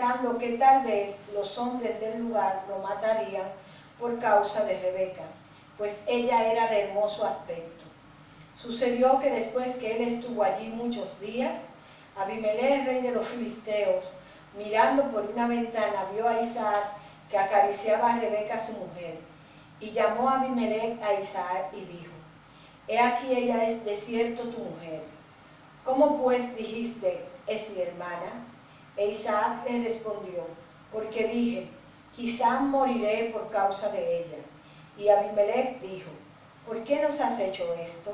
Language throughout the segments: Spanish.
pensando que tal vez los hombres del lugar lo matarían por causa de Rebeca, pues ella era de hermoso aspecto. Sucedió que después que él estuvo allí muchos días, Abimelech, rey de los filisteos, mirando por una ventana, vio a Isaac que acariciaba a Rebeca su mujer, y llamó a Abimelech a Isaac y dijo: he aquí ella es de cierto tu mujer. ¿Cómo pues dijiste, es mi hermana? E Isaac le respondió: porque dije, quizá moriré por causa de ella. Y Abimelech dijo: ¿por qué nos has hecho esto?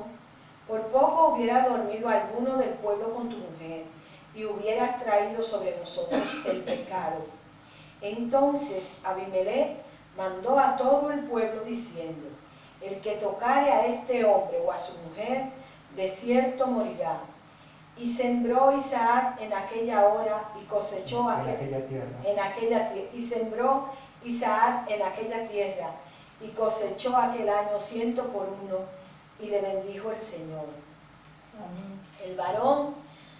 Por poco hubiera dormido alguno del pueblo con tu mujer, y hubieras traído sobre nosotros el pecado. Entonces Abimelech mandó a todo el pueblo diciendo: el que tocare a este hombre o a su mujer, de cierto morirá. Y sembró Isaac en aquella hora y cosechó y sembró Isaac en aquella tierra y cosechó aquel año 100 por 1, y le bendijo el Señor. Amén. El varón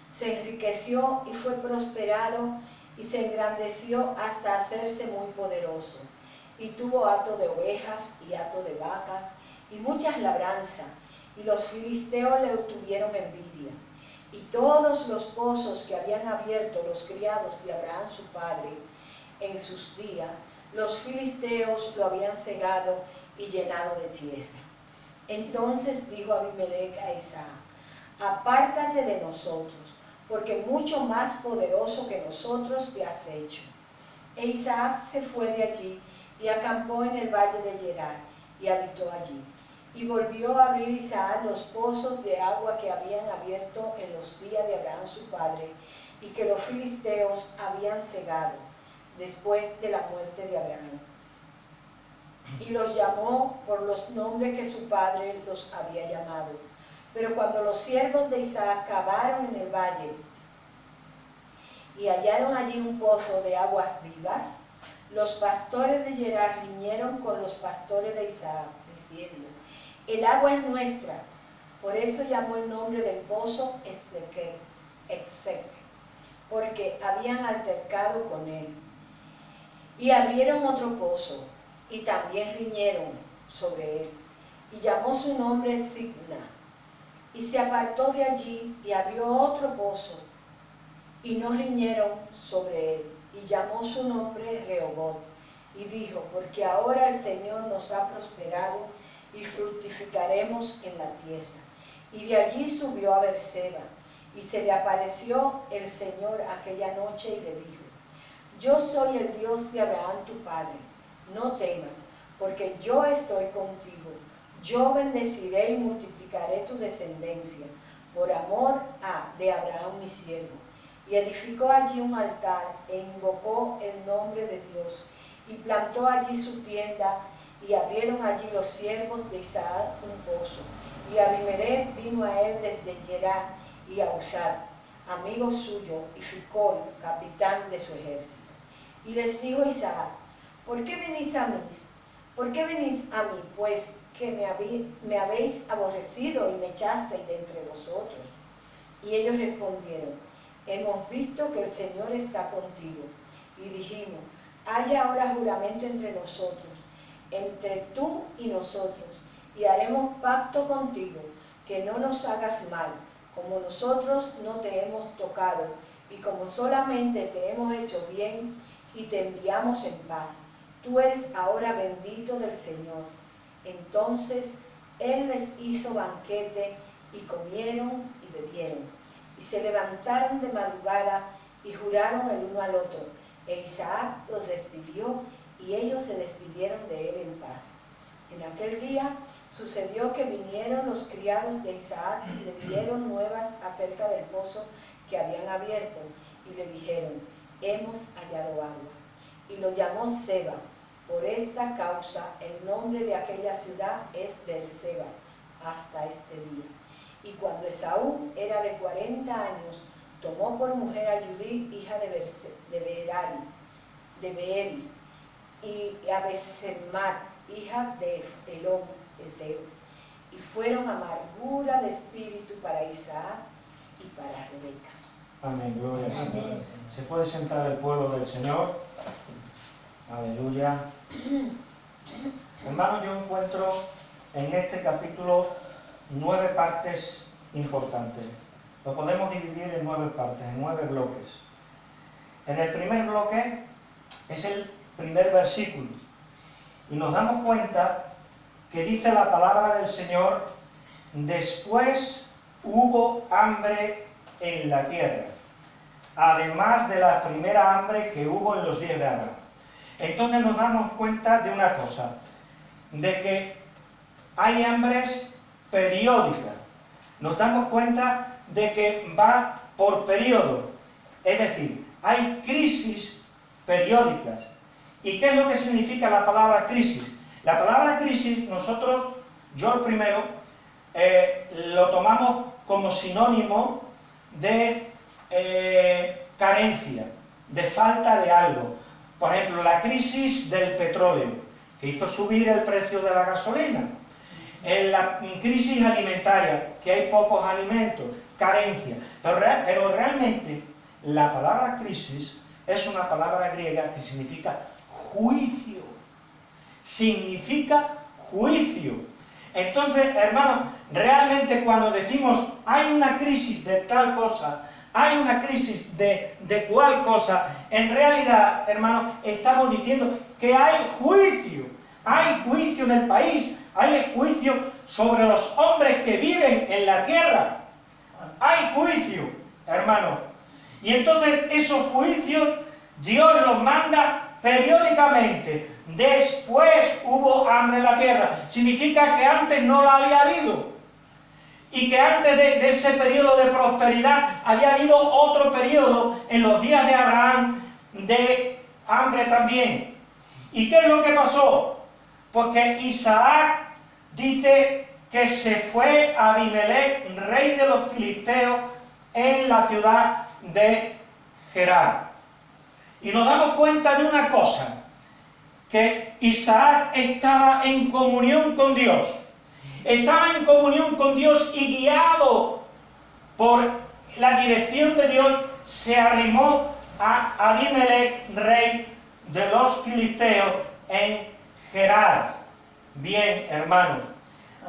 se enriqueció y fue prosperado y se engrandeció hasta hacerse muy poderoso, y tuvo hato de ovejas y hato de vacas y muchas labranzas, y los filisteos le tuvieron envidia. Y todos los pozos que habían abierto los criados de Abraham su padre en sus días, los filisteos lo habían cegado y llenado de tierra. Entonces dijo Abimelech a Isaac: apártate de nosotros, porque mucho más poderoso que nosotros te has hecho. E Isaac se fue de allí y acampó en el valle de Gerar y habitó allí. Y volvió a abrir Isaac los pozos de agua que habían abierto en los días de Abraham su padre, y que los filisteos habían cegado después de la muerte de Abraham. Y los llamó por los nombres que su padre los había llamado. Pero cuando los siervos de Isaac cavaron en el valle y hallaron allí un pozo de aguas vivas, los pastores de Gerar riñeron con los pastores de Isaac, diciendo: el agua es nuestra. Por eso llamó el nombre del pozo Exec, porque habían altercado con él. Y abrieron otro pozo, y también riñeron sobre él, y llamó su nombre Signa. Y se apartó de allí y abrió otro pozo, y no riñeron sobre él, y llamó su nombre Rehoboth. Y dijo: porque ahora el Señor nos ha prosperado y fructificaremos en la tierra. Y de allí subió a Beerseba, y se le apareció el Señor aquella noche y le dijo: yo soy el Dios de Abraham tu padre, no temas, porque yo estoy contigo. Yo bendeciré y multiplicaré tu descendencia, por amor de Abraham mi siervo. Y edificó allí un altar, e invocó el nombre de Dios, y plantó allí su tienda, y abrieron allí los siervos de Isaac un pozo. Y Abimelech vino a él desde Gerar, y a Uzat, amigo suyo, y Ficol, capitán de su ejército. Y les dijo Isaac: ¿por qué venís a mí? ¿Por qué venís a mí? Pues que me habéis aborrecido y me echasteis de entre vosotros. Y ellos respondieron: hemos visto que el Señor está contigo. Y dijimos: haya ahora juramento entre nosotros, entre tú y nosotros, y haremos pacto contigo, que no nos hagas mal, como nosotros no te hemos tocado, y como solamente te hemos hecho bien, y te enviamos en paz. Tú eres ahora bendito del Señor. Entonces él les hizo banquete, y comieron y bebieron, y se levantaron de madrugada, y juraron el uno al otro. E Isaac los despidió, y ellos se despidieron de él en paz. En aquel día sucedió que vinieron los criados de Isaac y le dieron nuevas acerca del pozo que habían abierto, y le dijeron: hemos hallado agua. Y lo llamó Seba. Por esta causa el nombre de aquella ciudad es Beerseba hasta este día. Y cuando Esaú era de 40 años, tomó por mujer a Judith, hija de Beeri, y a Besemat, hija de Elón Eteo, y fueron amargura de espíritu para Isaac y para Rebeca. Amén, gloria al Señor. Se puede sentar el pueblo del Señor. Aleluya. Hermanos, yo encuentro en este capítulo 9 partes importantes. Lo podemos dividir en 9 partes, en 9 bloques. En el primer bloque es el primer versículo. Y nos damos cuenta que dice la palabra del Señor: después hubo hambre en la tierra, además de la primera hambre que hubo en los días de Abraham. Entonces nos damos cuenta de una cosa, de que hay hambres periódicas. Nos damos cuenta de que va por periodo, es decir, hay crisis periódicas. ¿Y qué es lo que significa la palabra crisis? La palabra crisis, nosotros, yo el primero, lo tomamos como sinónimo de carencia, de falta de algo. Por ejemplo, la crisis del petróleo, que hizo subir el precio de la gasolina. La crisis alimentaria, que hay pocos alimentos, carencia. Pero realmente la palabra crisis es una palabra griega que significa juicio. Significa juicio. Entonces, hermanos, realmente cuando decimos hay una crisis de tal cosa, hay una crisis de cual cosa, en realidad, hermanos, estamos diciendo que hay juicio en el país, hay juicio sobre los hombres que viven en la tierra, hay juicio, hermanos, y entonces esos juicios Dios los manda periódicamente. Después hubo hambre en la tierra, significa que antes no la había habido. Y que antes de ese periodo de prosperidad había habido otro periodo en los días de Abraham de hambre también. ¿Y qué es lo que pasó? Porque Isaac dice que se fue a Abimelech, rey de los filisteos, en la ciudad de Gerar. Y nos damos cuenta de una cosa, que Isaac estaba en comunión con Dios. Estaba en comunión con Dios y guiado por la dirección de Dios, se arrimó a Abimelech, rey de los filisteos, en Gerar. Bien, hermanos.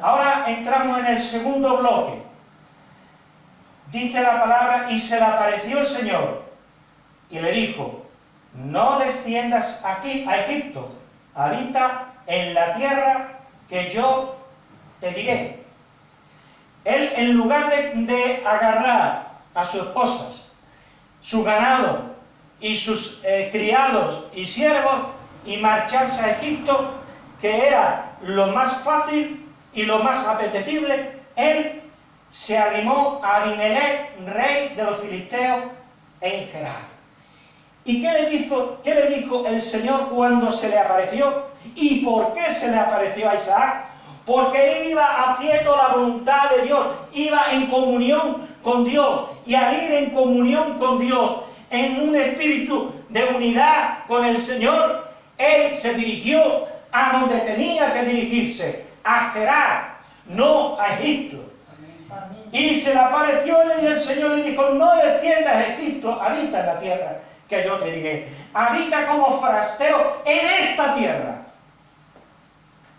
Ahora entramos en el segundo bloque. Dice la palabra: y se le apareció el Señor y le dijo: no desciendas a Egipto, habita en la tierra que yo te diré. Él, en lugar de agarrar a sus esposas, su ganado y sus criados y siervos y marcharse a Egipto, que era lo más fácil y lo más apetecible, él se arrimó a Abimelech, rey de los filisteos, en Gerar. ¿Y qué le dijo el Señor cuando se le apareció? ¿Y por qué se le apareció a Isaac? Porque él iba haciendo la voluntad de Dios, iba en comunión con Dios, y al ir en comunión con Dios, en un espíritu de unidad con el Señor, él se dirigió a donde tenía que dirigirse, a Gerar, no a Egipto. Amén. Y se le apareció y el Señor le dijo: no desciendas a Egipto, habita en la tierra que yo te diré, habita como forastero en esta tierra.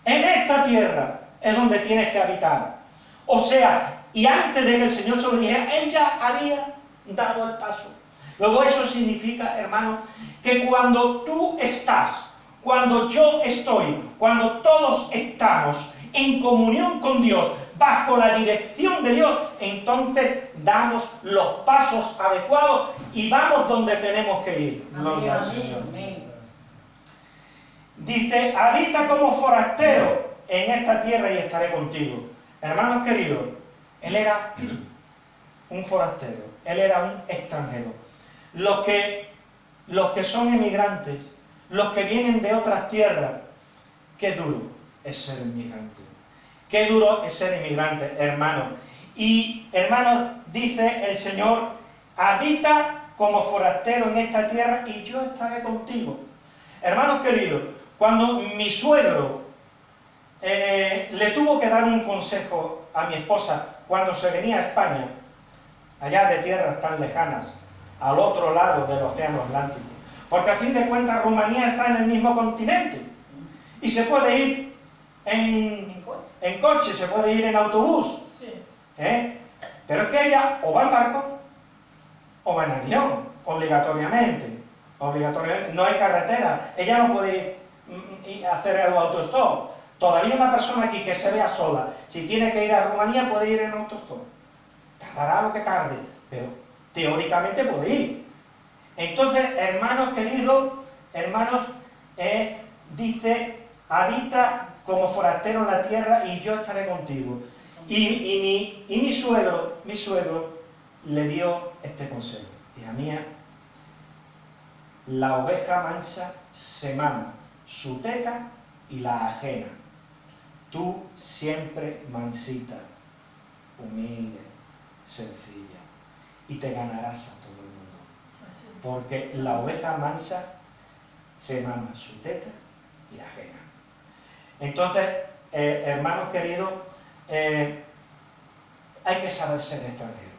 En esta tierra es donde tienes que habitar. O sea, y antes de que el Señor se lo dijera, él ya había dado el paso. Luego eso significa, hermano, que cuando tú estás, cuando yo estoy, cuando todos estamos en comunión con Dios, bajo la dirección de Dios, entonces damos los pasos adecuados y vamos donde tenemos que ir. Gloria al Señor. Dice: habita como forastero en esta tierra y estaré contigo. Hermanos queridos, él era un forastero, él era un extranjero. Los que son emigrantes, los que vienen de otras tierras, qué duro es ser inmigrante. Qué duro es ser inmigrante, hermano. Y, hermanos, dice el Señor: habita como forastero en esta tierra y yo estaré contigo. Hermanos queridos, cuando mi suegro le tuvo que dar un consejo a mi esposa cuando se venía a España, allá de tierras tan lejanas, al otro lado del océano Atlántico. Porque a fin de cuentas Rumanía está en el mismo continente. Y se puede ir en coche, se puede ir en autobús. Pero es que ella o va en barco o va en avión, obligatoriamente. No hay carretera, ella no puede hacer el autostop. Todavía una persona aquí que se vea sola, si tiene que ir a Rumanía, puede ir en autostop. Tardará lo que tarde, pero teóricamente puede ir. Entonces, hermanos queridos, dice, habita como forastero en la tierra y yo estaré contigo. Y mi suegro le dio este consejo. Hija mía, la oveja mansa se mama su teta y la ajena. Tú siempre mansita, humilde, sencilla, y te ganarás a todo el mundo. Porque la oveja mansa se mama su teta y la ajena. Entonces, hermanos queridos, hay que saber ser extranjero.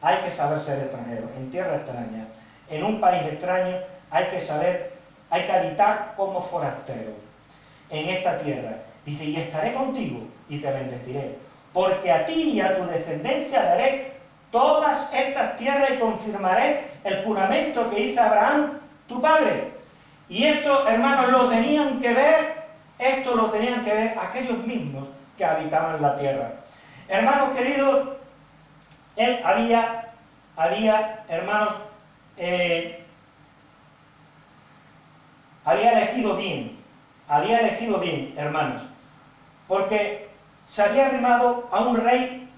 Hay que saber ser extranjero, en tierra extraña, en un país extraño, hay que habitar como forastero en esta tierra. Dice, y estaré contigo y te bendeciré, porque a ti y a tu descendencia daré todas estas tierras y confirmaré el juramento que hizo Abraham, tu padre. Y esto, hermanos, lo tenían que ver aquellos mismos que habitaban la tierra. Hermanos queridos, él había hermanos, había elegido bien, hermanos, porque se había arrimado a un rey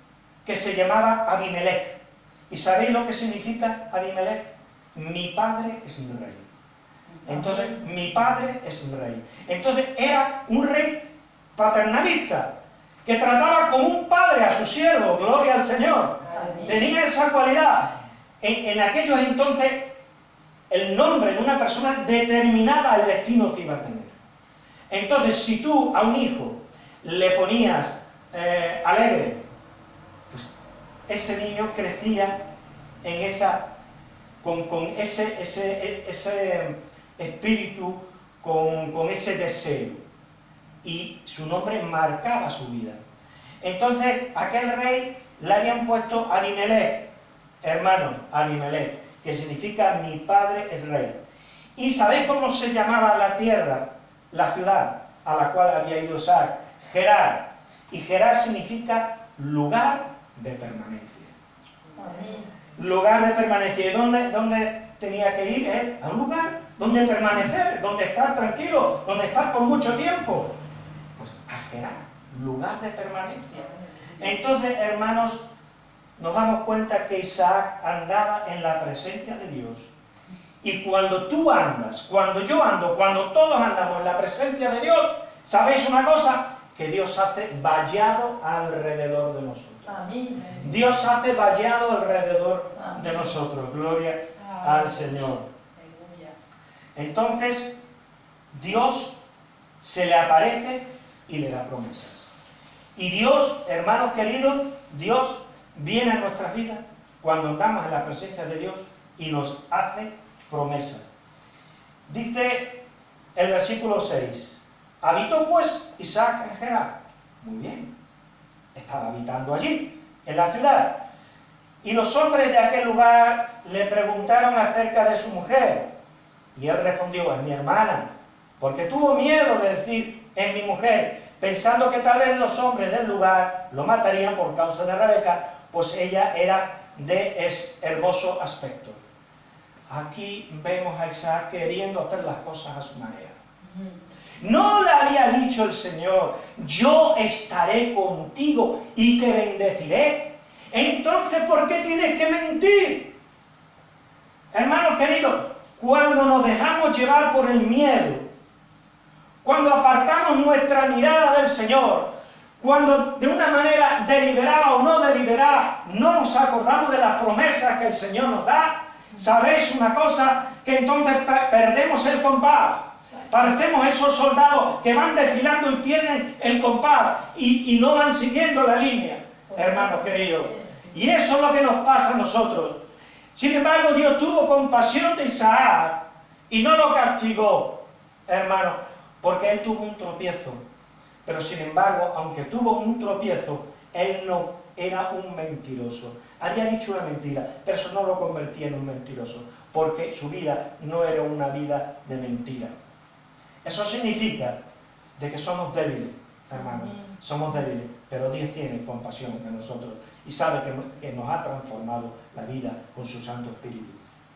que se llamaba Abimelech. ¿Y sabéis lo que significa Abimelech? Mi padre es mi rey. Entonces, mi padre es mi rey. Entonces, era un rey paternalista, que trataba como un padre a su siervo, gloria al Señor. Tenía esa cualidad. En aquellos entonces, el nombre de una persona determinaba el destino que iba a tener. Entonces, si tú a un hijo le ponías alegre, pues ese niño crecía en con ese espíritu, con ese deseo. Y su nombre marcaba su vida. Entonces, aquel rey le habían puesto Abimelech, hermano, Abimelech, que significa mi padre es rey. ¿Y sabéis cómo se llamaba la tierra, la ciudad a la cual había ido Isaac? Gerar. Y Gerar significa lugar de permanencia. Lugar de permanencia. ¿Y dónde tenía que ir él? A un lugar donde permanecer, donde estar tranquilo, donde estar por mucho tiempo. Pues a Gerar, lugar de permanencia. Entonces, hermanos, nos damos cuenta que Isaac andaba en la presencia de Dios. Y cuando tú andas, cuando yo ando, cuando todos andamos en la presencia de Dios, ¿sabéis una cosa? Que Dios hace vallado alrededor de nosotros. Amén. Dios hace vallado alrededor de nosotros. Gloria al Señor. Entonces, Dios se le aparece y le da promesas. Y Dios, hermanos queridos, Dios viene a nuestras vidas cuando andamos en la presencia de Dios y nos hace promesas. Dice el versículo 6, habitó pues Isaac en Gerar. Muy bien, estaba habitando allí, en la ciudad. Y los hombres de aquel lugar le preguntaron acerca de su mujer. Y él respondió, es mi hermana, porque tuvo miedo de decir, es mi mujer, pensando que tal vez los hombres del lugar lo matarían por causa de Rebeca, pues ella era de hermoso aspecto. Aquí vemos a Isaac queriendo hacer las cosas a su manera. No le había dicho el Señor, yo estaré contigo y te bendeciré. Entonces, ¿por qué tienes que mentir? Hermanos queridos, cuando nos dejamos llevar por el miedo, cuando apartamos nuestra mirada del Señor, cuando de una manera deliberada o no deliberada no nos acordamos de las promesas que el Señor nos da, ¿sabéis una cosa? Que entonces perdemos el compás. Parecemos esos soldados que van desfilando y pierden el compás y no van siguiendo la línea, hermanos queridos. Y eso es lo que nos pasa a nosotros. Sin embargo, Dios tuvo compasión de Isaac y no lo castigó, hermano, porque él tuvo un tropiezo. Pero sin embargo, aunque tuvo un tropiezo, él no era un mentiroso. Había dicho una mentira, pero eso no lo convertía en un mentiroso, porque su vida no era una vida de mentira. Eso significa de que somos débiles, hermano, somos débiles, pero Dios tiene compasión de nosotros y sabe que nos ha transformado la vida con su Santo Espíritu.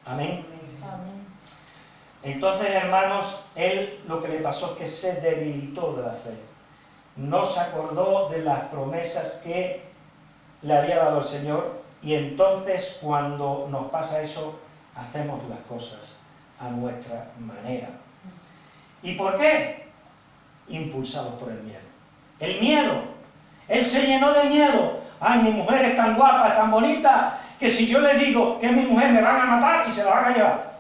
Amén. Amén. Entonces, hermanos, él lo que le pasó es que se debilitó de la fe. No se acordó de las promesas que le había dado el Señor, y entonces cuando nos pasa eso, hacemos las cosas a nuestra manera. ¿Y por qué? Impulsados por el miedo. El miedo. Él se llenó de miedo. Ay, mi mujer es tan guapa, es tan bonita, que si yo le digo que es mi mujer me van a matar y se la van a llevar.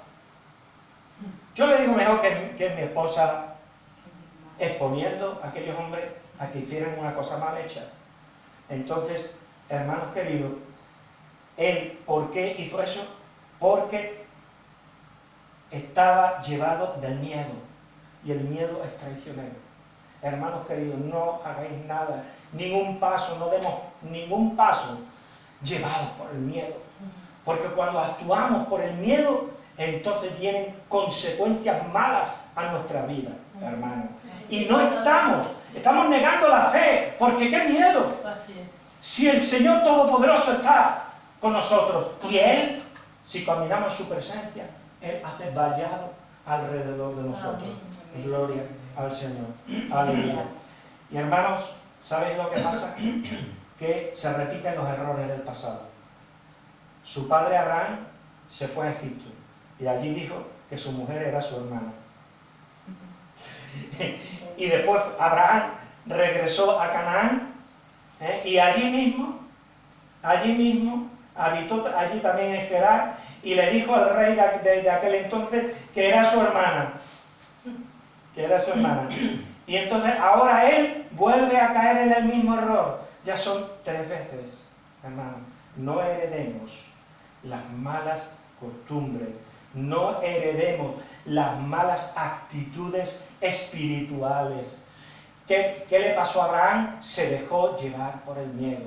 Yo le digo mejor que mi esposa, exponiendo a aquellos hombres a que hicieran una cosa mal hecha. Entonces, hermanos queridos, él, ¿por qué hizo eso? Porque estaba llevado del miedo, y el miedo es traicionero. Hermanos queridos, no hagáis nada, ningún paso, no demos ningún paso llevados por el miedo, porque cuando actuamos por el miedo, entonces vienen consecuencias malas a nuestra vida, hermanos. Y no estamos negando la fe, porque qué miedo. Si el Señor Todopoderoso está con nosotros, y Él, si caminamos en su presencia, Él hace vallado alrededor de nosotros. Gloria al Señor. Aleluya. Y hermanos, ¿sabéis lo que pasa? Que se repiten los errores del pasado. Su padre Abraham se fue a Egipto, y allí dijo que su mujer era su hermana. Y después Abraham regresó a Canaán, y allí mismo habitó allí también en Gerar, y le dijo al rey de aquel entonces que era su hermana. Y entonces ahora él vuelve a caer en el mismo error. Ya son 3 veces, hermano. No heredemos las malas costumbres, no heredemos las malas actitudes espirituales. ¿Qué le pasó a Abraham? Se dejó llevar por el miedo.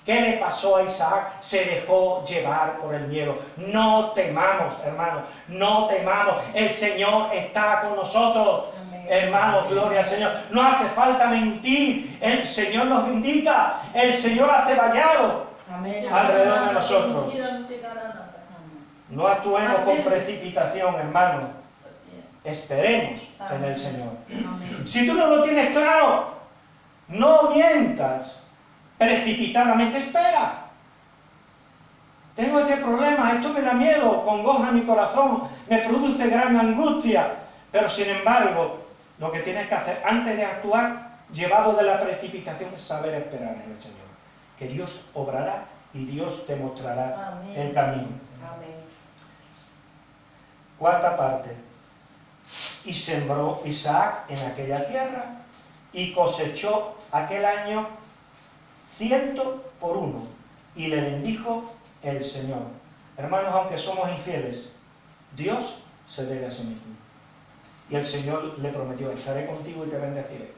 ¿Qué le pasó a Isaac? Se dejó llevar por el miedo. No temamos, hermanos, no temamos. El Señor está con nosotros. Amén. Hermanos, gloria al Señor. No hace falta mentir. El Señor nos indica. El Señor hace vallado alrededor de nosotros. No actuemos con precipitación, hermanos. Esperemos en el Señor. Si tú no lo tienes claro, no mientas precipitadamente. Espera. Tengo este problema, esto me da miedo, congoja mi corazón, me produce gran angustia. Pero sin embargo, lo que tienes que hacer antes de actuar, llevado de la precipitación, es saber esperar en el Señor. Que Dios obrará y Dios te mostrará el camino. Amén. Cuarta parte. Y sembró Isaac en aquella tierra y cosechó aquel año 100 por 1, y le bendijo el Señor. Hermanos, aunque somos infieles, Dios se debe a sí mismo. Y el Señor le prometió: estaré contigo y te bendeciré.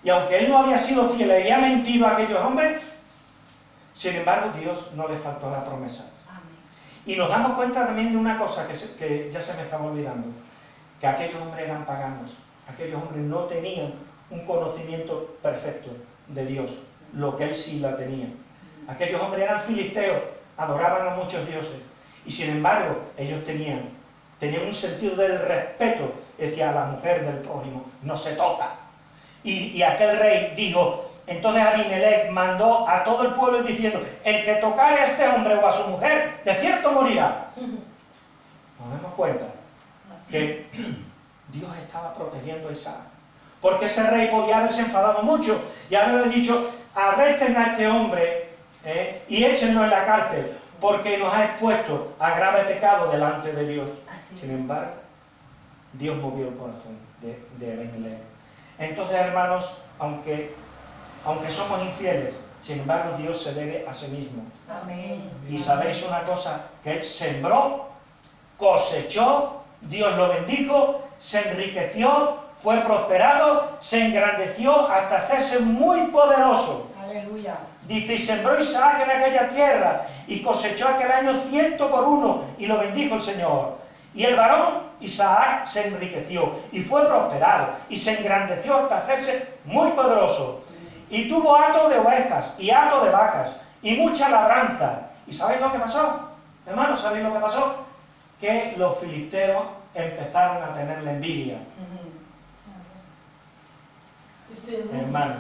Y aunque él no había sido fiel y había mentido a aquellos hombres, sin embargo, Dios no le faltó la promesa. Y nos damos cuenta también de una cosa que ya se me estaba olvidando, que aquellos hombres eran paganos, aquellos hombres no tenían un conocimiento perfecto de Dios, lo que él sí la tenía. Aquellos hombres eran filisteos, adoraban a muchos dioses, y sin embargo ellos tenían un sentido del respeto hacia la mujer del prójimo, no se toca. Y aquel rey dijo, entonces Abimelech mandó a todo el pueblo diciendo: el que tocare a este hombre o a su mujer, de cierto morirá. Nos damos cuenta que Dios estaba protegiendo a Isaac, porque ese rey podía haberse enfadado mucho y haberle dicho: arresten a este hombre y échenlo en la cárcel, porque nos ha expuesto a grave pecado delante de Dios. Sin embargo, Dios movió el corazón de Abimelech. Entonces, hermanos, aunque somos infieles, Sin embargo, Dios se debe a sí mismo. Amén. Y sabéis una cosa, que Él sembró, cosechó, Dios lo bendijo, se enriqueció, fue prosperado, se engrandeció hasta hacerse muy poderoso. Aleluya. Dice, y sembró Isaac en aquella tierra, y cosechó aquel año 100 por 1, y lo bendijo el Señor. Y el varón Isaac se enriqueció, y fue prosperado, y se engrandeció hasta hacerse muy poderoso. Y tuvo hato de ovejas, y hato de vacas, y mucha labranza. ¿Y sabéis lo que pasó? Hermanos, ¿sabéis lo que pasó? Que los filisteos empezaron a tenerle envidia. Hermano.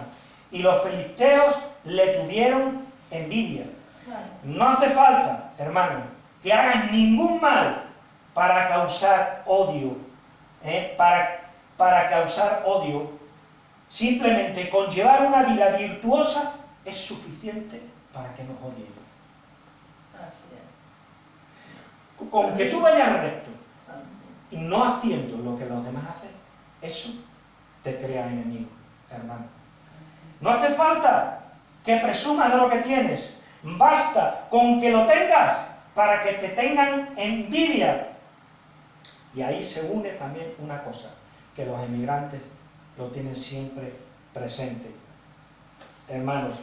Y los filisteos le tuvieron envidia. No hace falta, hermano, que hagas ningún mal para causar odio. Para causar odio. Simplemente con llevar una vida virtuosa es suficiente para que nos odien. Con que tú vayas recto y no haciendo lo que los demás hacen, eso te crea enemigo, hermano. No hace falta que presumas de lo que tienes, basta con que lo tengas para que te tengan envidia. Y ahí se une también una cosa, que los emigrantes lo tienen siempre presente. Hermanos,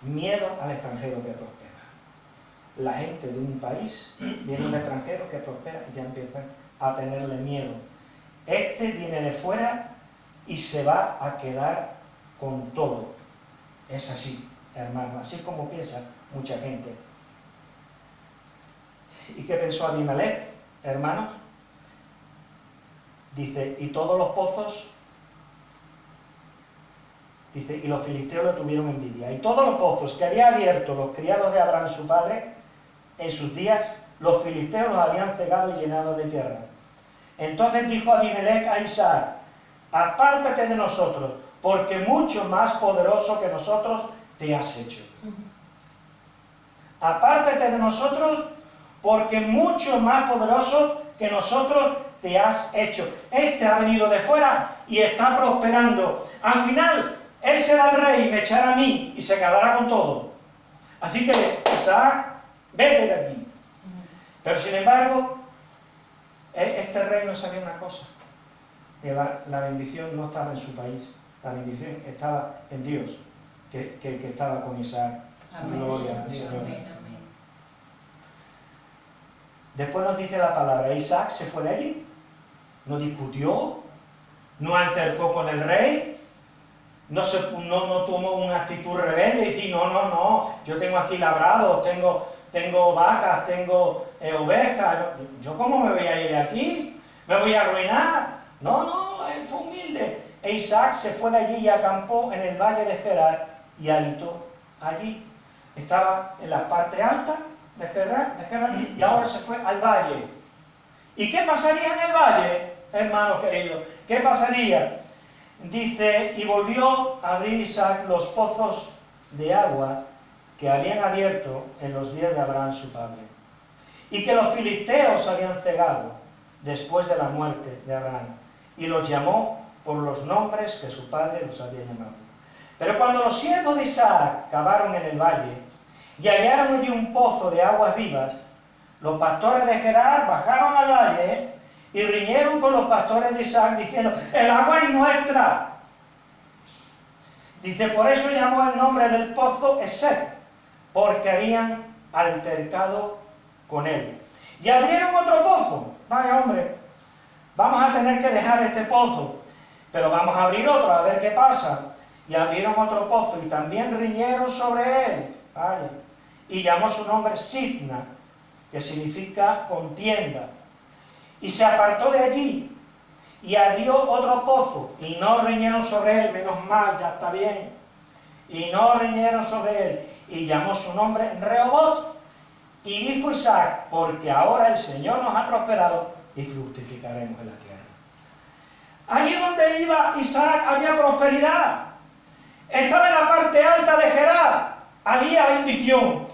miedo al extranjero que prospera. La gente de un país viene un extranjero que prospera y ya empiezan a tenerle miedo. Este viene de fuera y se va a quedar con todo. Es así, hermano, así como piensa mucha gente. ¿Y qué pensó Abimelech, hermanos? Dice, y todos los pozos, dice, y los filisteos le tuvieron envidia. Y todos los pozos que había abierto los criados de Abraham su padre, en sus días, los filisteos los habían cegado y llenado de tierra. Entonces dijo Abimelech a Isaac, apártate de nosotros, porque mucho más poderoso que nosotros te has hecho. Apártate de nosotros, porque mucho más poderoso que nosotros te has hecho. Este ha venido de fuera y está prosperando. Al final, él será el rey y me echará a mí y se quedará con todo. Así que, Isaac, vete de aquí. Pero sin embargo, este rey no sabía una cosa, que la bendición no estaba en su país, la bendición estaba en Dios, que estaba con Isaac. Amén. Gloria al Señor. Amén. Después nos dice la palabra, Isaac se fue de allí, no discutió, no altercó con el rey, no tomó una actitud rebelde y decir, no, yo tengo aquí labrado, tengo vacas, tengo ovejas, ¿yo cómo me voy a ir de aquí? ¿Me voy a arruinar? No, él fue humilde. E Isaac se fue de allí y acampó en el valle de Gerar y habitó allí. Estaba en la parte alta de Gerar y ahora se fue al valle. ¿Y qué pasaría en el valle, hermanos queridos? ¿Qué pasaría? Dice, y volvió a abrir Isaac los pozos de agua que habían abierto en los días de Abraham su padre, y que los filisteos habían cegado después de la muerte de Abraham, y los llamó por los nombres que su padre los había llamado. Pero cuando los siervos de Isaac cavaron en el valle y hallaron allí un pozo de aguas vivas, los pastores de Gerar bajaron al valle y riñeron con los pastores de Isaac diciendo, el agua es nuestra. Dice, por eso llamó el nombre del pozo Esek, porque habían altercado con él. Y abrieron otro pozo. Vaya hombre, vamos a tener que dejar este pozo, pero vamos a abrir otro a ver qué pasa. Y abrieron otro pozo y también riñeron sobre él. Vaya. Y llamó su nombre Sitna, que significa contienda. Y se apartó de allí y abrió otro pozo y no riñeron sobre él, menos mal, ya está bien. Y no riñeron sobre él. Y llamó su nombre Rehobot. Y dijo Isaac, porque ahora el Señor nos ha prosperado y fructificaremos en la tierra. Allí donde iba Isaac había prosperidad. Estaba en la parte alta de Gerar, había bendición.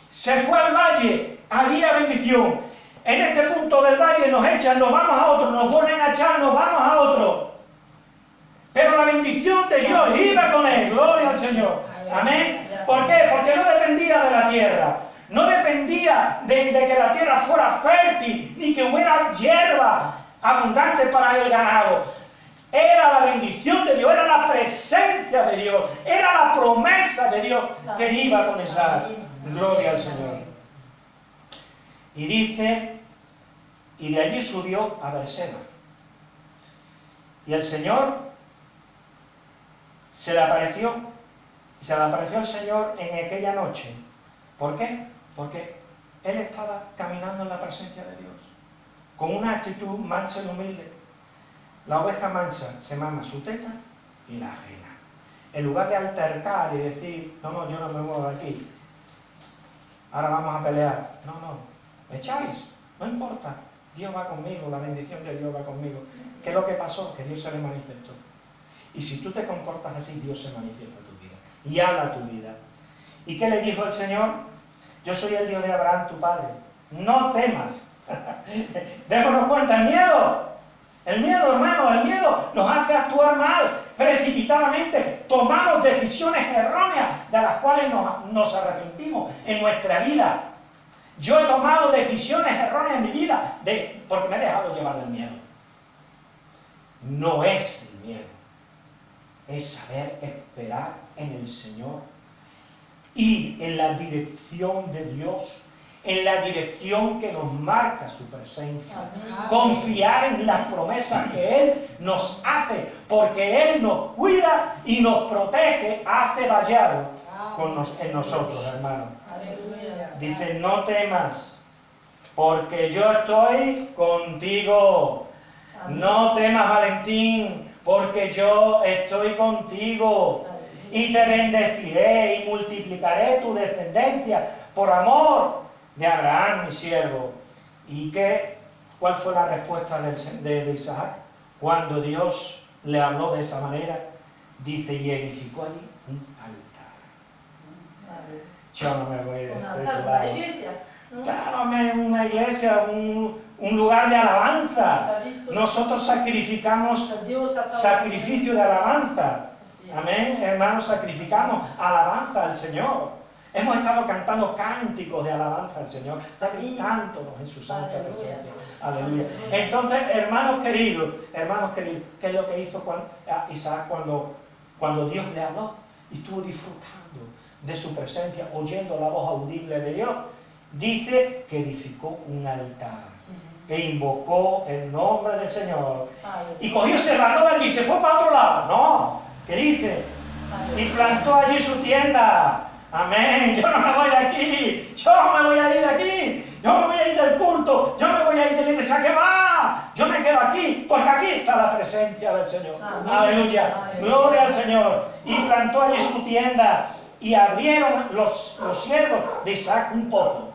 Se fue al valle, había bendición. En este punto del valle nos echan, nos vamos a otro, nos vuelven a echar, nos vamos a otro. Pero la bendición de Dios iba con él, gloria al Señor. Amén. ¿Por qué? Porque no dependía de la tierra. No dependía de que la tierra fuera fértil, ni que hubiera hierba abundante para el ganado. Era la bendición de Dios, era la presencia de Dios, era la promesa de Dios que iba con Isaac. Gloria al Señor. Y dice, y de allí subió a Berseba. Y el Señor se le apareció al Señor en aquella noche. ¿Por qué? Porque él estaba caminando en la presencia de Dios, con una actitud mansa y humilde. La oveja mansa se mama su teta y la ajena. En lugar de altercar y decir, no, yo no me muevo de aquí, ahora vamos a pelear. No, ¿me echáis? No importa, Dios va conmigo, la bendición de Dios va conmigo. ¿Qué es lo que pasó? Que Dios se le manifestó. Y si tú te comportas así, Dios se manifiesta en tu vida y habla tu vida. ¿Y qué le dijo el Señor? Yo soy el Dios de Abraham, tu padre. No temas. Démonos cuenta, el miedo, hermano, el miedo nos hace actuar mal, precipitadamente. Tomamos decisiones erróneas de las cuales nos arrepentimos en nuestra vida. Yo he tomado decisiones erróneas en mi vida porque me he dejado llevar del miedo. No es el miedo, es saber esperar en el Señor, ir en la dirección de Dios, en la dirección que nos marca su presencia. Confiar en las promesas que Él nos hace, porque Él nos cuida y nos protege, hace vallado en nosotros, hermanos. Dice, no temas, porque yo estoy contigo. No temas, Valentín, porque yo estoy contigo. Y te bendeciré y multiplicaré tu descendencia por amor de Abraham, mi siervo. ¿Y cuál fue la respuesta de Isaac? Cuando Dios le habló de esa manera, dice, y edificó allí un altar. Yo no me voy de tu lado. ¿Una iglesia? Claro, una iglesia, un lugar de alabanza. Nosotros sacrificamos sacrificio de alabanza. Amén, hermanos, sacrificamos alabanza al Señor. Hemos estado cantando cánticos de alabanza al Señor, deleitándonos en su santa presencia. Aleluya. Entonces, hermanos queridos, ¿qué es lo que hizo Isaac cuando Dios le habló? Y estuvo disfrutando de su presencia, oyendo la voz audible de Dios. Dice que edificó un altar e invocó el nombre del Señor. Y cogió, se largó de allí y se fue para otro lado. No, ¿qué dice? Y plantó allí su tienda. Amén, yo no me voy de aquí, yo me voy a ir de aquí, yo me voy a ir del culto, yo me voy a ir de la iglesia, ¿qué va? Yo me quedo aquí, porque aquí está la presencia del Señor. Amén. Aleluya, gloria al Señor. Y plantó allí su tienda y abrieron los siervos de Isaac un pozo.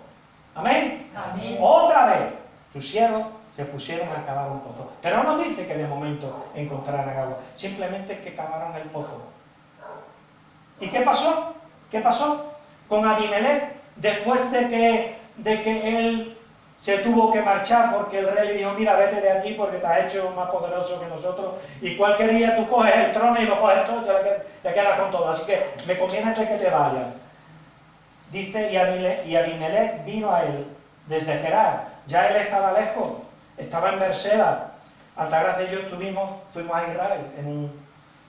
Amén. Amén. Otra vez, sus siervos se pusieron a cavar un pozo. Pero no dice que de momento encontraran agua, simplemente que cavaron el pozo. ¿Y qué pasó? ¿Qué pasó con Abimelech después de que él se tuvo que marchar porque el rey le dijo, mira, vete de aquí porque te has hecho más poderoso que nosotros y cualquier día tú coges el trono y lo coges todo y te quedas con todo, así que me conviene que te vayas. Dice, y Abimelech vino a él desde Gerar, ya él estaba lejos, estaba en Berseba. Altagracia y yo fuimos a Israel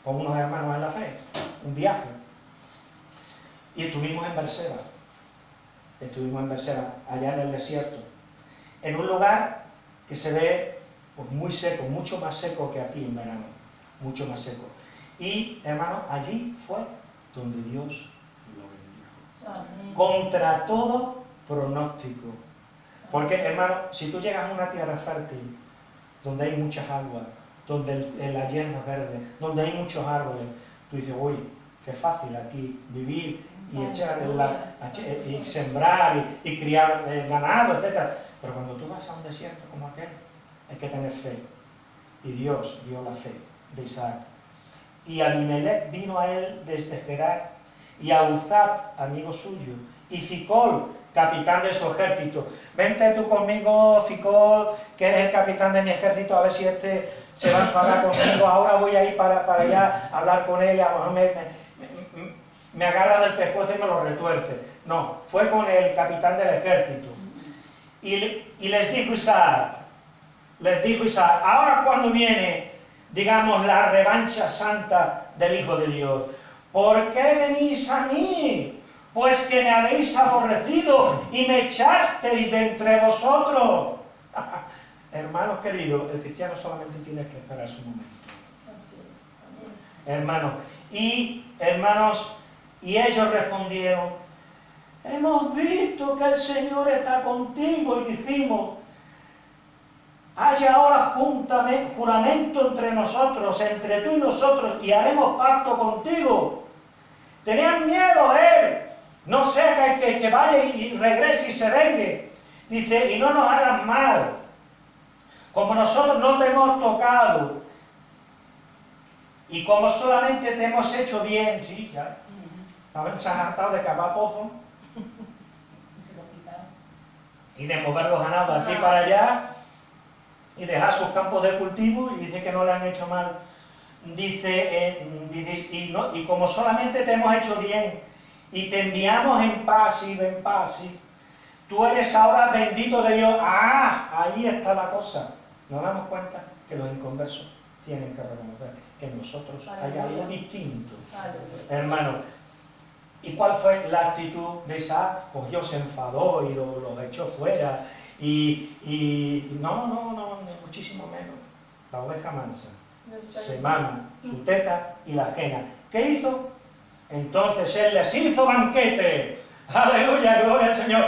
con unos hermanos en la fe, un viaje. Y estuvimos en Berseba, allá en el desierto, en un lugar que se ve pues, muy seco, mucho más seco que aquí en verano, mucho más seco. Y, hermano, allí fue donde Dios lo bendijo. Amén. Contra todo pronóstico. Porque, hermano, si tú llegas a una tierra fértil, donde hay muchas aguas, donde la hierba es verde, donde hay muchos árboles, tú dices, uy, qué fácil aquí vivir y y sembrar y criar ganado, etc. Pero cuando tú vas a un desierto como aquel, hay que tener fe. Y Dios dio la fe de Isaac. Y Abimelech vino a él desde Gerar, y a Uzat, amigo suyo, y Ficol, capitán de su ejército. Vente tú conmigo, Ficol, que eres el capitán de mi ejército, a ver si este se va a enfadar conmigo. Ahora voy a ir para allá a hablar con él, a lo mejor me agarra del pescuezo y me lo retuerce. No, fue con el capitán del ejército. Y les dijo Isaac, ahora cuando viene, digamos, la revancha santa del Hijo de Dios, ¿por qué venís a mí? Pues que me habéis aborrecido y me echasteis de entre vosotros. Hermanos queridos, el cristiano solamente tiene que esperar su momento. Hermanos, y ellos respondieron, hemos visto que el Señor está contigo, y dijimos, haya ahora juramento entre nosotros, entre tú y nosotros, y haremos pacto contigo. Tenían miedo él, no sea que vaya y regrese y se vengue. Dice, y no nos hagas mal, como nosotros no te hemos tocado, y como solamente te hemos hecho bien, sí, ya, se han hartado de cavar pozos, y de mover los ganados aquí para allá, y dejar sus campos de cultivo, y dice que no le han hecho mal. Dice, y como solamente te hemos hecho bien, y te enviamos en paz, y tú eres ahora bendito de Dios. Ahí está la cosa. Nos damos cuenta que los inconversos tienen que reconocer que en nosotros hay algo distinto. Hermano, ¿y cuál fue la actitud de Isaac? Pues Dios se enfadó y los echó fuera. No, muchísimo menos. La oveja mansa se mama su teta y la ajena. ¿Qué hizo? Entonces él les hizo banquete. Aleluya, gloria al Señor.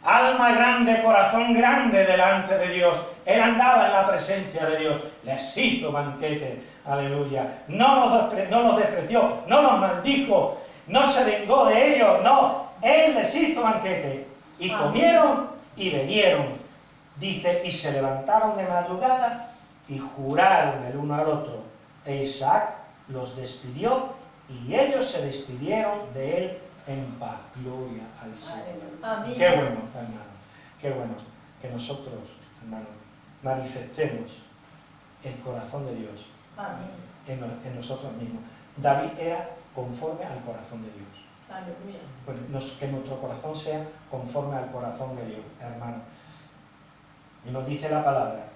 Alma grande, corazón grande delante de Dios. Él andaba en la presencia de Dios. Les hizo banquete. Aleluya. No los despreció, no los maldijo, no se vengó de ellos, no. Él les hizo banquete. Y comieron y bebieron. Dice, y se levantaron de madrugada y juraron el uno al otro. E Isaac los despidió y ellos se despidieron de él en paz. Gloria al Señor. Amén. Qué bueno, hermano. Qué bueno que nosotros, hermano, manifestemos el corazón de Dios en nosotros mismos. David era conforme al corazón de Dios. Aleluya. Pues que nuestro corazón sea conforme al corazón de Dios, hermano. Y nos dice la palabra.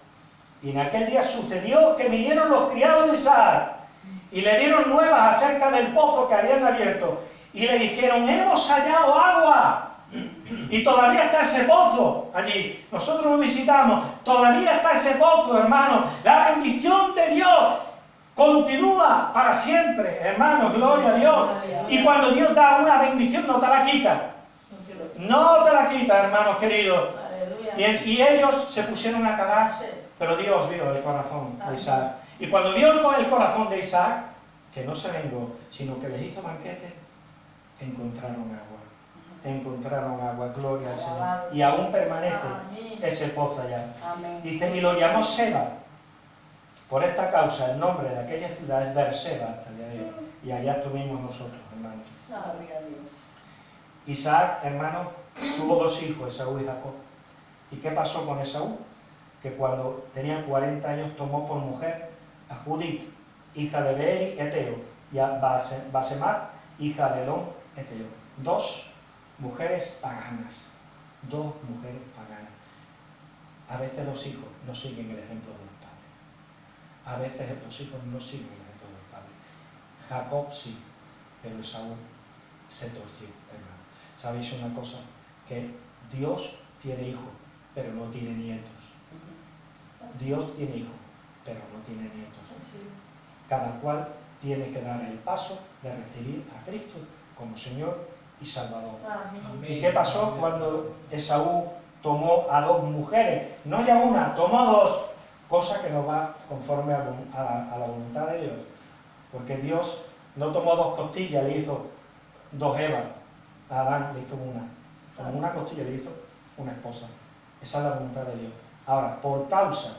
Y en aquel día sucedió que vinieron los criados de Isaac y le dieron nuevas acerca del pozo que habían abierto. Y le dijeron, hemos hallado agua. Y todavía está ese pozo allí. Nosotros lo visitamos. Todavía está ese pozo, hermano. La bendición de Dios continúa para siempre, hermano. Gloria a Dios. Y cuando Dios da una bendición, no te la quita. No te la quita, hermanos queridos. Y ellos se pusieron a cavar, pero Dios vio el corazón de Isaac. Y cuando vio el corazón de Isaac, que no se vengó, sino que les hizo banquete, encontraron agua, gloria al Señor. Y aún permanece ese pozo allá. Dice, y lo llamó Seba. Por esta causa, el nombre de aquella ciudad es Berseba hasta el día de hoy. Y allá estuvimos nosotros, hermanos. Isaac, hermano, tuvo dos hijos, Esaú y Jacob. ¿Y qué pasó con Esaú? Que cuando tenía 40 años tomó por mujer a Judith, hija de Beeri, Eteo, y a Basemat, hija de Elón, Eteo. Dos mujeres paganas. A veces los hijos no siguen el ejemplo de los padres. A veces los hijos no siguen el ejemplo de los padres. Jacob sí, pero Esaú se torció, hermano. ¿Sabéis una cosa? Que Dios tiene hijos, pero no tiene nietos. Dios tiene hijos, pero no tiene nietos. Cada cual tiene que dar el paso de recibir a Cristo como Señor y Salvador. Amén. ¿Y qué pasó cuando Esaú tomó a dos mujeres? No ya una, tomó dos, cosa que no va conforme a la voluntad de Dios. Porque Dios no tomó dos costillas, le hizo dos Evas. A Adán le hizo una. Como una costilla le hizo una esposa. Esa es la voluntad de Dios. Ahora, por causa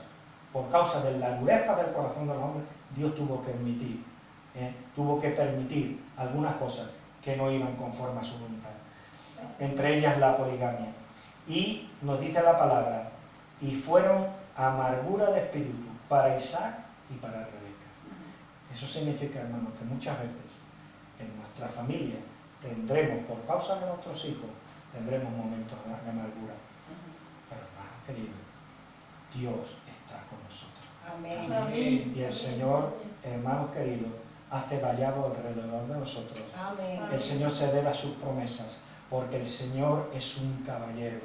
de la dureza del corazón del hombre, Dios tuvo que permitir algunas cosas que no iban conforme a su voluntad. entre ellas la poligamia. Y nos dice la palabra, y fueron amargura de espíritu para Isaac y para Rebeca. Eso significa, hermanos, que muchas veces en nuestra familia tendremos, por causa de nuestros hijos, tendremos momentos de amargura. Pero, hermanos queridos, Dios está con nosotros. Amén. Amén. Y el Señor, hermanos queridos, hace vallado alrededor de nosotros. Amén. El Señor se debe a sus promesas, porque el Señor es un caballero.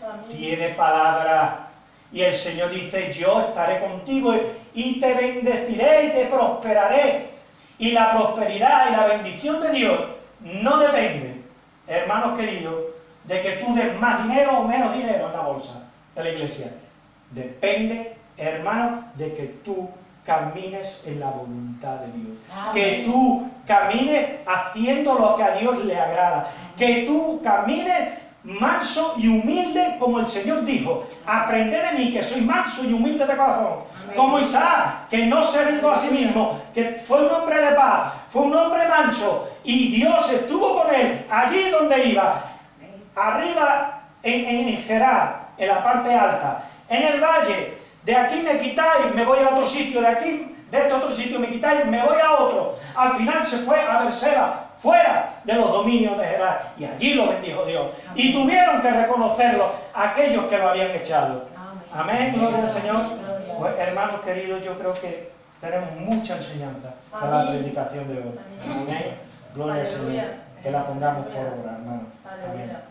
Amén. Tiene palabra. Y el Señor dice, yo estaré contigo y te bendeciré y te prosperaré. Y la prosperidad y la bendición de Dios no depende, hermanos queridos, de que tú des más dinero o menos dinero en la bolsa de la iglesia. Depende, hermanos, de que tú camines en la voluntad de Dios. Amén. Que tú camines haciendo lo que a Dios le agrada. Que tú camines manso y humilde, como el Señor dijo, aprended de mí que soy manso y humilde de corazón. Amén. Como Isaac, que no se vengó a sí mismo, que fue un hombre de paz, fue un hombre manso, y Dios estuvo con él allí donde iba, arriba en Gerar, en la parte alta, en el valle. De aquí me quitáis, me voy a otro sitio, de aquí, de este otro sitio me quitáis, me voy a otro. Al final se fue a Berseba, fuera de los dominios de Gerar, y allí lo bendijo Dios. Amén. Y tuvieron que reconocerlo aquellos que lo habían echado. Amén. Amén, gloria al Señor. Gloria a Pues, Dios. hermanos queridos, yo creo que tenemos mucha enseñanza de la Amén. predicación de hoy. Amén. Amén. Gloria al Señor. Aleluya. Que la pongamos por Aleluya. obra, hermano. Amén. Aleluya.